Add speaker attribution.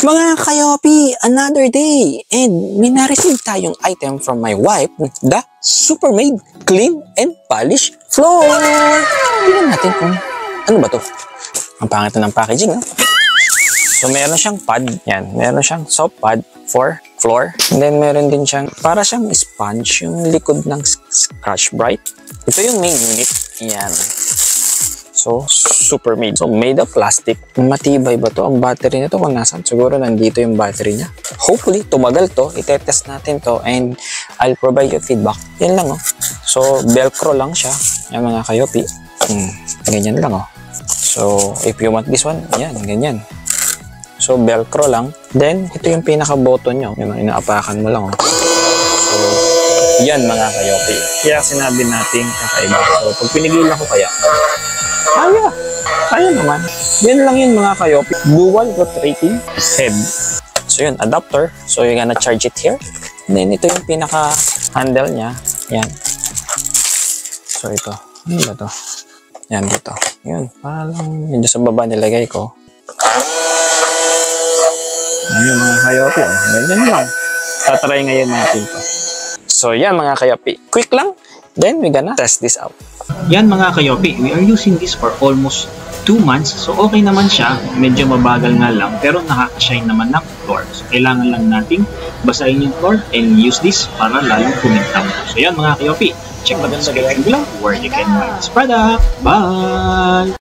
Speaker 1: Mga kayopi, another day, and may na-receive tayong item from my wife, the Supermaid Clean and Polish Floor. Tingnan natin kung ano ba to. Ang pangit na ng packaging, no? So, meron siyang pad. Yan, meron siyang soft pad for floor. And then, meron din siyang, para siyang sponge, yung likod ng Scotch-Brite. Ito yung main unit. Yan. So, Supermaid. So, made of plastic. Matibay ba to? Ang battery nito kung nasan? Siguro nandito yung battery niya. Hopefully, tumagal to. Itetest natin to and I'll provide you feedback. Yan lang, oh. So, Velcro lang siya. Yan mga kayopi. Ganyan lang, oh. So, if you want this one, yan, ganyan. So, Velcro lang. Then, ito yung pinaka-button nyo. Yung inaapakan mo lang, oh. So, yan mga kayopi. Kaya sinabi natin kakaiba. So, pag pinigilan ko kaya, kaya naman. Yan lang yun mga kayopi. Dual rotating head. So yun, adapter. So you're gonna charge it here. And then ito yung pinaka-handle niya. Yan. So ito. Ano ba to? Yan dito. Yun. Parang medyo sa baba nilagay ko. Yan mga kayopi. Ganyan lang. Tatry ngayon natin to. So yan mga kayopi. Quick lang. Then we're gonna test this out.
Speaker 2: Yan mga kayopi, we are using this for almost 2 months. So okay naman siya, medyo mabagal nga lang, pero nakaka-shine naman ng floor. So kailangan lang nating basahin yung floor and use this para lalong kumintaw. So yan mga kayopi, check the description below where you can buy this product. Bye!